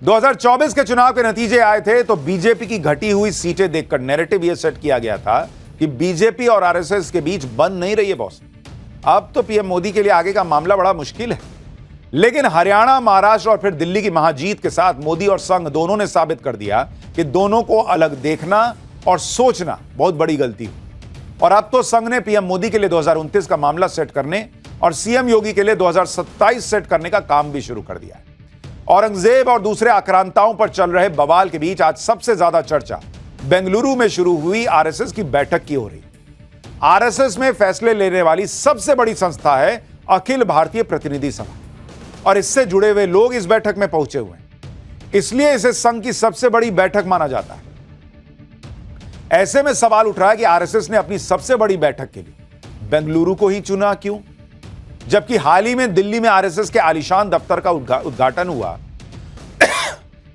2024 के चुनाव के नतीजे आए थे तो बीजेपी की घटी हुई सीटें देखकर नैरेटिव यह सेट किया गया था कि बीजेपी और आरएसएस के बीच बन नहीं रही है बॉस। अब तो पीएम मोदी के लिए आगे का मामला बड़ा मुश्किल है। लेकिन हरियाणा, महाराष्ट्र और फिर दिल्ली की महाजीत के साथ मोदी और संघ दोनों ने साबित कर दिया कि दोनों को अलग देखना और सोचना बहुत बड़ी गलती हुई। और अब तो संघ ने पीएम मोदी के लिए 2029 का मामला सेट करने और सीएम योगी के लिए 2027 सेट करने का काम भी शुरू कर दिया है। औरंगजेब और दूसरे आक्रांताओं पर चल रहे बवाल के बीच आज सबसे ज्यादा चर्चा बेंगलुरु में शुरू हुई आरएसएस की बैठक की हो रही। आरएसएस में फैसले लेने वाली सबसे बड़ी संस्था है अखिल भारतीय प्रतिनिधि सभा और इससे जुड़े हुए लोग इस बैठक में पहुंचे हुए हैं, इसलिए इसे संघ की सबसे बड़ी बैठक माना जाता है। ऐसे में सवाल उठ रहा है कि आरएसएस ने अपनी सबसे बड़ी बैठक के लिए बेंगलुरु को ही चुना क्यों, जबकि हाल ही में दिल्ली में आरएसएस के आलीशान दफ्तर का उद्घाटन हुआ।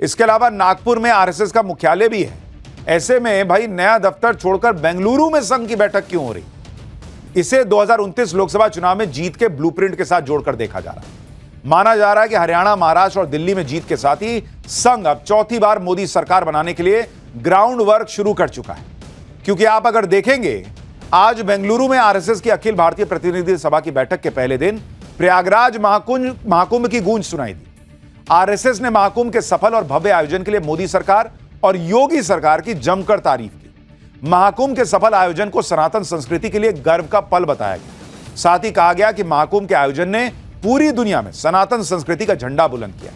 इसके अलावा नागपुर में आरएसएस का मुख्यालय भी है। ऐसे में भाई नया दफ्तर छोड़कर बेंगलुरु में संघ की बैठक क्यों हो रही? इसे 2029 लोकसभा चुनाव में जीत के ब्लूप्रिंट के साथ जोड़कर देखा जा रहा है। माना जा रहा है कि हरियाणा, महाराष्ट्र और दिल्ली में जीत के साथ ही संघ अब चौथी बार मोदी सरकार बनाने के लिए ग्राउंड वर्क शुरू कर चुका है। क्योंकि आप अगर देखेंगे, आज बेंगलुरु में आरएसएस की अखिल भारतीय प्रतिनिधि सभा की बैठक के पहले दिन प्रयागराज महाकुंभ की गूंज सुनाई दी। आरएसएस ने महाकुंभ के सफल और भव्य आयोजन के लिए मोदी सरकार और योगी सरकार की जमकर तारीफ की। महाकुंभ के सफल आयोजन को सनातन संस्कृति के लिए गर्व का पल बताया गया। साथ ही कहा गया कि महाकुंभ के आयोजन ने पूरी दुनिया में सनातन संस्कृति का झंडा बुलंद किया।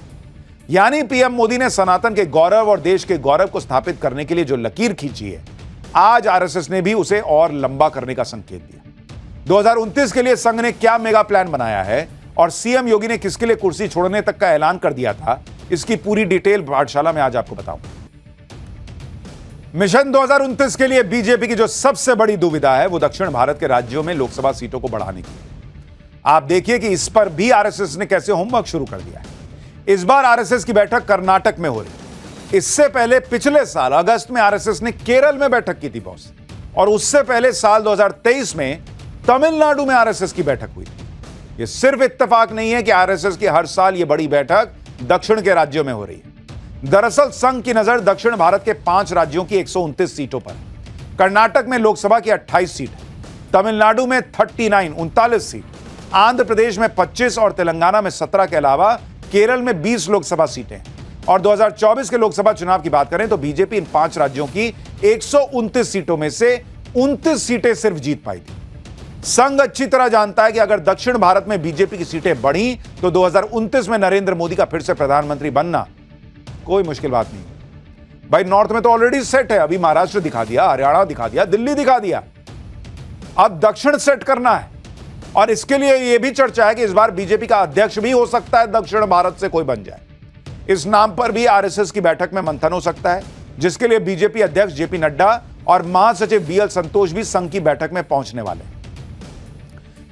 यानी पीएम मोदी ने सनातन के गौरव और देश के गौरव को स्थापित करने के लिए जो लकीर खींची है, आज आरएसएस ने भी उसे और लंबा करने का संकेत दिया। 2029 के लिए संघ ने क्या मेगा प्लान बनाया है और सीएम योगी ने किसके लिए कुर्सी छोड़ने तक का ऐलान कर दिया था, इसकी पूरी डिटेल पाठशाला में आज आपको बताऊंगा। मिशन 2029 के लिए बीजेपी की जो सबसे बड़ी दुविधा है वो दक्षिण भारत के राज्यों में लोकसभा सीटों को बढ़ाने की। आप देखिए कि इस पर भी आरएसएस ने कैसे होमवर्क शुरू कर दिया है। इस बार आरएसएस की बैठक कर्नाटक में हो रही। इससे पहले पिछले साल अगस्त में आरएसएस ने केरल में बैठक की थी बॉस, और उससे पहले साल 2023 में तमिलनाडु में आरएसएस की बैठक हुई थी। यह सिर्फ इत्तेफाक नहीं है कि आरएसएस की हर साल यह बड़ी बैठक दक्षिण के राज्यों में हो रही है। दरअसल संघ की नजर दक्षिण भारत के 5 राज्यों की 129 सीटों पर। कर्नाटक में लोकसभा की 28 सीट है, तमिलनाडु में 39 सीट, आंध्र प्रदेश में 25 और तेलंगाना में 17 के अलावा केरल में 20 लोकसभा सीटें। और 2024 के लोकसभा चुनाव की बात करें तो बीजेपी इन 5 राज्यों की 129 सीटों में से 29 सीटें सिर्फ जीत पाई थी। संघ अच्छी तरह जानता है कि अगर दक्षिण भारत में बीजेपी की सीटें बढ़ी तो 2029 में नरेंद्र मोदी का फिर से प्रधानमंत्री बनना कोई मुश्किल बात नहीं। भाई नॉर्थ में तो ऑलरेडी सेट है, अभी महाराष्ट्र दिखा दिया, हरियाणा दिखा दिया, दिल्ली दिखा दिया, अब दक्षिण सेट करना है। और इसके लिए यह भी चर्चा है कि इस बार बीजेपी का अध्यक्ष भी हो सकता है दक्षिण भारत से कोई बन जाए। इस नाम पर भी आरएसएस की बैठक में मंथन हो सकता है, जिसके लिए बीजेपी अध्यक्ष जेपी नड्डा और महासचिव बीएल संतोष भी संघ की बैठक में पहुंचने वाले हैं।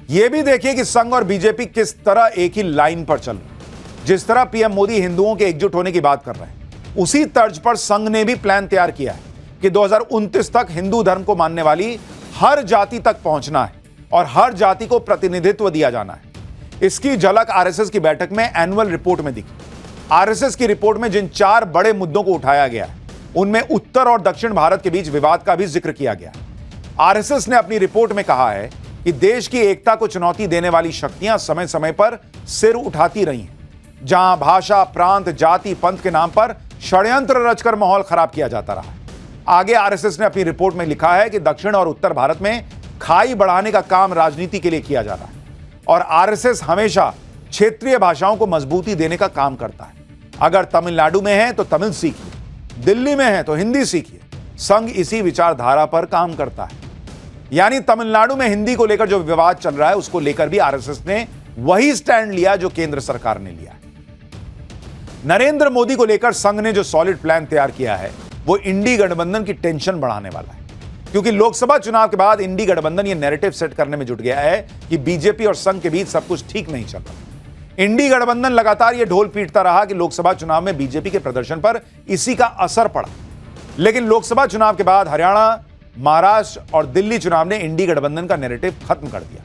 यह भी देखिए कि संघ और बीजेपी किस तरह एक ही लाइन पर चल रहे हैं। जिस तरह पीएम मोदी हिंदुओं के एकजुट होने की बात कर रहे हैं, उसी तर्ज पर संघ ने भी प्लान तैयार किया है कि 2029 तक हिंदू धर्म को मानने वाली हर जाति तक पहुंचना है और हर जाति को प्रतिनिधित्व दिया जाना है। इसकी झलक आरएसएस की बैठक में एनुअल रिपोर्ट में दिखी। आरएसएस की रिपोर्ट में जिन 4 बड़े मुद्दों को उठाया गया है, उनमें उत्तर और दक्षिण भारत के बीच विवाद का भी जिक्र किया गया। आरएसएस ने अपनी रिपोर्ट में कहा है कि देश की एकता को चुनौती देने वाली शक्तियां समय समय पर सिर उठाती रही हैं, जहां भाषा, प्रांत, जाति, पंथ के नाम पर षड्यंत्र रचकर माहौल खराब किया जाता रहा है। आगे आरएसएस ने अपनी रिपोर्ट में लिखा है कि दक्षिण और उत्तर भारत में खाई बढ़ाने का काम राजनीति के लिए किया जा रहा है और आरएसएस हमेशा क्षेत्रीय भाषाओं को मजबूती देने का काम करता है। अगर तमिलनाडु में है तो तमिल सीखिए, दिल्ली में है तो हिंदी सीखिए। संघ इसी विचारधारा पर काम करता है। यानी तमिलनाडु में हिंदी को लेकर जो विवाद चल रहा है, उसको लेकर भी आरएसएस ने वही स्टैंड लिया जो केंद्र सरकार ने लिया है। नरेंद्र मोदी को लेकर संघ ने जो सॉलिड प्लान तैयार किया है, वो इंडी गठबंधन की टेंशन बढ़ाने वाला है। क्योंकि लोकसभा चुनाव के बाद इंडी गठबंधन ये नैरेटिव सेट करने में जुट गया है कि बीजेपी और संघ के बीच सब कुछ ठीक नहीं चल रहा। इंडी गठबंधन लगातार ये ढोल पीटता रहा कि लोकसभा चुनाव में बीजेपी के प्रदर्शन पर इसी का असर पड़ा। लेकिन लोकसभा चुनाव के बाद हरियाणा, महाराष्ट्र और दिल्ली चुनाव ने इंडी गठबंधन का नैरेटिव खत्म कर दिया।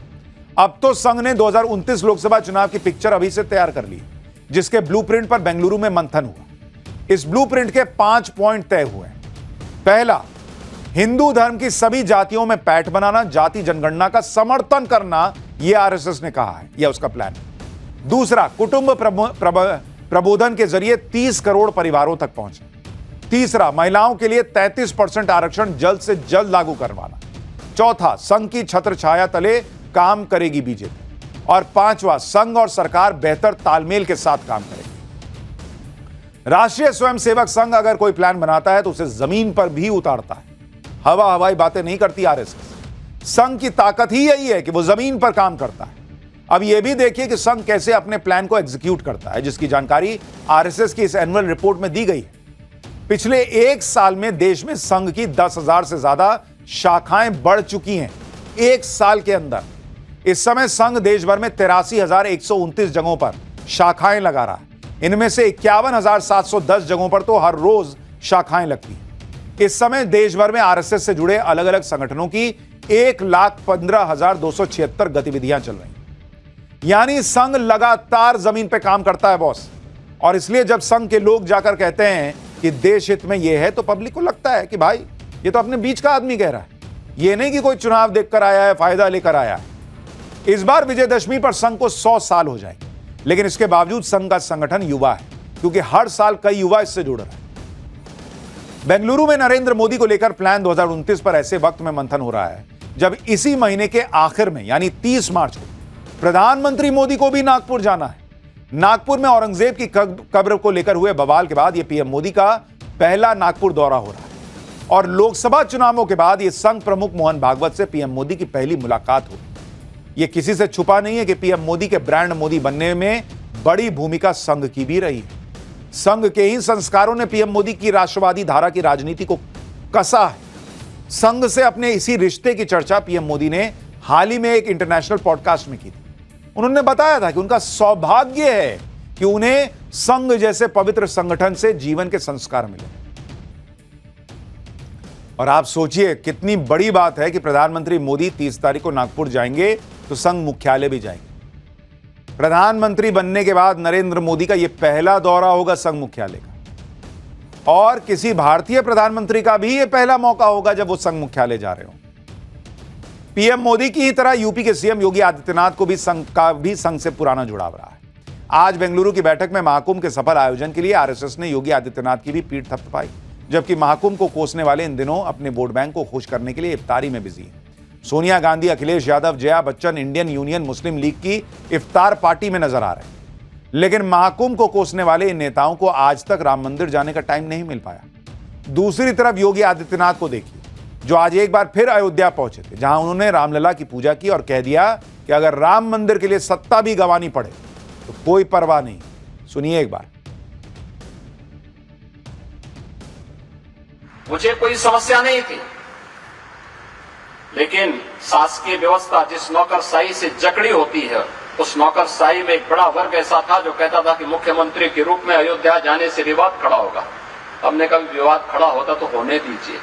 अब तो संघ ने 2029 लोकसभा चुनाव की पिक्चर अभी से तैयार कर ली, जिसके ब्लूप्रिंट पर बेंगलुरु में मंथन हुआ। इस ब्लूप्रिंट के 5 पॉइंट तय हुए हैं। पहला, हिंदू धर्म की सभी जातियों में पैठ बनाना, जाति जनगणना का समर्थन करना, यह आरएसएस ने कहा है, यह उसका प्लान है। दूसरा, कुटुंब प्रबोधन के जरिए 30 करोड़ परिवारों तक पहुंचे। तीसरा, महिलाओं के लिए 33% आरक्षण जल्द से जल्द लागू करवाना। चौथा, संघ की छत्र छाया तले काम करेगी बीजेपी। और पांचवा, संघ और सरकार बेहतर तालमेल के साथ काम करेगी। राष्ट्रीय स्वयंसेवक संघ अगर कोई प्लान बनाता है तो उसे जमीन पर भी उतारता है। हवाई बातें नहीं करती आरएसएस। संघ की ताकत ही यही है कि वो जमीन पर काम करता है। अब यह भी देखिए कि संघ कैसे अपने प्लान को एग्जीक्यूट करता है, जिसकी जानकारी आरएसएस की इस एनुअल रिपोर्ट में दी गई है। पिछले 1 साल में देश में संघ की 10,000 से ज्यादा शाखाएं बढ़ चुकी हैं। 1 साल के अंदर इस समय संघ देश भर में 83,129 जगहों पर शाखाएं लगा रहा है। इनमें से 51,710 जगहों पर तो हर रोज शाखाएं लगती हैं। इस समय देश भर में आरएसएस से जुड़े अलग अलग संगठनों की 1,15,276 गतिविधियां चल रही हैं। यानी संघ लगातार जमीन पे काम करता है बॉस। और इसलिए जब संघ के लोग जाकर कहते हैं कि देश हित में यह है, तो पब्लिक को लगता है कि भाई ये तो अपने बीच का आदमी कह रहा है, ये नहीं कि कोई चुनाव देखकर आया है, फायदा लेकर आया है। इस बार विजयदशमी पर संघ को 100 साल हो जाएंगे, लेकिन इसके बावजूद संघ का संगठन युवा है, क्योंकि हर साल कई युवा इससे जुड़ रहे हैं। बेंगलुरु में नरेंद्र मोदी को लेकर प्लान 2029 पर ऐसे वक्त में मंथन हो रहा है जब इसी महीने के आखिर में यानी 30 मार्च को प्रधानमंत्री मोदी को भी नागपुर जाना है। नागपुर में औरंगजेब की कब्र को लेकर हुए बवाल के बाद यह पीएम मोदी का पहला नागपुर दौरा हो रहा है। और लोकसभा चुनावों के बाद यह संघ प्रमुख मोहन भागवत से पीएम मोदी की पहली मुलाकात होगी। यह किसी से छुपा नहीं है कि पीएम मोदी के ब्रांड मोदी बनने में बड़ी भूमिका संघ की भी रही है। संघ के ही संस्कारों ने पीएम मोदी की राष्ट्रवादी धारा की राजनीति को कसा है। संघ से अपने इसी रिश्ते की चर्चा पीएम मोदी ने हाल ही में एक इंटरनेशनल पॉडकास्ट में की थी। उन्होंने बताया था कि उनका सौभाग्य है कि उन्हें संघ जैसे पवित्र संगठन से जीवन के संस्कार मिले। और आप सोचिए कितनी बड़ी बात है कि प्रधानमंत्री मोदी 30 तारीख को नागपुर जाएंगे तो संघ मुख्यालय भी जाएंगे। प्रधानमंत्री बनने के बाद नरेंद्र मोदी का यह पहला दौरा होगा संघ मुख्यालय का, और किसी भारतीय प्रधानमंत्री का भी यह पहला मौका होगा जब वो संघ मुख्यालय जा रहे हो। पीएम मोदी की ही तरह यूपी के सीएम योगी आदित्यनाथ को भी संघ से पुराना जुड़ाव रहा है। आज बेंगलुरु की बैठक में महाकुंभ के सफल आयोजन के लिए आरएसएस ने योगी आदित्यनाथ की भी पीठ थपथपाई, जबकि महाकुंभ को कोसने वाले इन दिनों अपने वोट बैंक को खुश करने के लिए इफ्तारी में बिजी है। सोनिया गांधी, अखिलेश यादव, जया बच्चन इंडियन यूनियन मुस्लिम लीग की इफ्तार पार्टी में नजर आ रहे हैं। लेकिन महाकुंभ को कोसने वाले इन नेताओं को आज तक राम मंदिर जाने का टाइम नहीं मिल पाया। दूसरी तरफ योगी आदित्यनाथ को देखिए, जो आज एक बार फिर अयोध्या पहुंचे थे, जहां उन्होंने रामलला की पूजा की और कह दिया कि अगर राम मंदिर के लिए सत्ता भी गंवानी पड़े तो कोई परवाह नहीं। सुनिए एक बार। मुझे कोई समस्या नहीं थी, लेकिन शासकीय व्यवस्था जिस नौकरशाही से जकड़ी होती है, उस नौकरशाही में एक बड़ा वर्ग ऐसा था जो कहता था कि मुख्यमंत्री के रूप में अयोध्या जाने से विवाद खड़ा होगा। हमने कभी विवाद खड़ा होता तो होने दीजिए,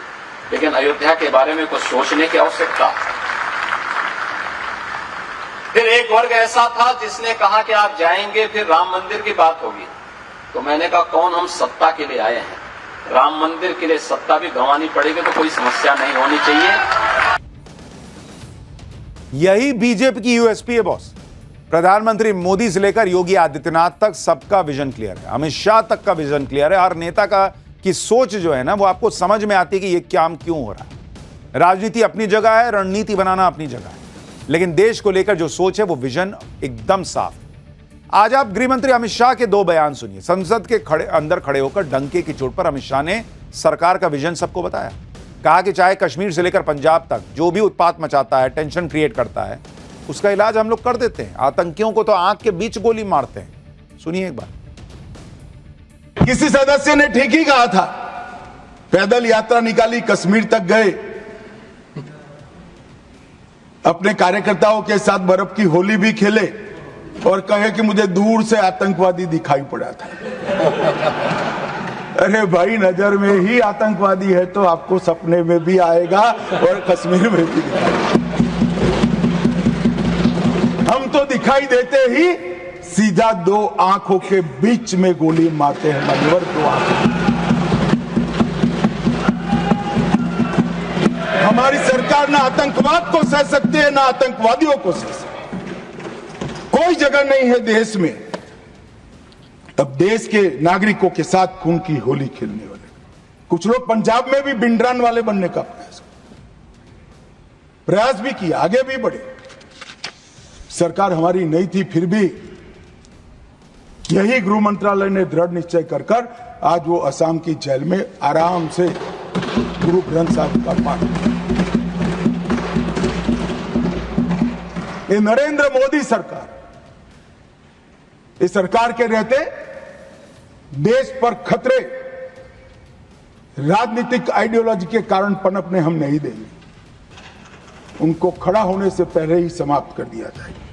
लेकिन अयोध्या के बारे में कुछ सोचने की आवश्यकता। फिर एक वर्ग ऐसा था जिसने कहा कि आप जाएंगे फिर राम मंदिर की बात होगी। तो मैंने कहा कौन, हम सत्ता के लिए आए हैं, राम मंदिर के लिए सत्ता भी गंवानी पड़ेगी तो कोई समस्या नहीं होनी चाहिए। यही बीजेपी की यूएसपी है बॉस। प्रधानमंत्री मोदी से लेकर योगी आदित्यनाथ तक सबका विजन क्लियर है, अमित शाह तक का विजन क्लियर है। हर नेता का की सोच जो है ना, वो आपको समझ में आती है कि ये काम क्यों हो रहा है। राजनीति अपनी जगह है, रणनीति बनाना अपनी जगह है, लेकिन देश को लेकर जो सोच है वो विजन एकदम साफ है। आज आप गृह मंत्री अमित शाह के 2 बयान सुनिए। संसद के अंदर खड़े होकर डंके की चोट पर अमित शाह ने सरकार का विजन सबको बताया। कहा कि चाहे कश्मीर से लेकर पंजाब तक जो भी उत्पात मचाता है, टेंशन क्रिएट करता है, उसका इलाज हम लोग कर देते हैं। आतंकियों को तो आंख के बीच गोली मारते हैं। सुनिए एक बार। किसी सदस्य ने ठीक ही कहा था, पैदल यात्रा निकाली, कश्मीर तक गए, अपने कार्यकर्ताओं के साथ बर्फ की होली भी खेले और कहे कि मुझे दूर से आतंकवादी दिखाई पड़ा था। अरे भाई, नजर में ही आतंकवादी है तो आपको सपने में भी आएगा और कश्मीर में भी दिखाएगा। हम तो दिखाई देते ही सीधा 2 आंखों के बीच में गोली मारते हैं, मान्यवर, 2 आंखों। हमारी सरकार ना आतंकवाद को सह सकती है, ना आतंकवादियों को सह सकती है। कोई जगह नहीं है देश में तब देश के नागरिकों के साथ खून की होली खेलने वाले। कुछ लोग पंजाब में भी बिंडरान वाले बनने का प्रयास भी किया, आगे भी बढ़े। सरकार हमारी नहीं थी, फिर भी यही गृह मंत्रालय ने दृढ़ निश्चय कर आज वो असम की जेल में आराम से गुरु ग्रंथ साहिब का पाठ। ये नरेंद्र मोदी सरकार, इस सरकार के रहते देश पर खतरे राजनीतिक आइडियोलॉजी के कारण पनपने हम नहीं देंगे। उनको खड़ा होने से पहले ही समाप्त कर दिया जाएगा।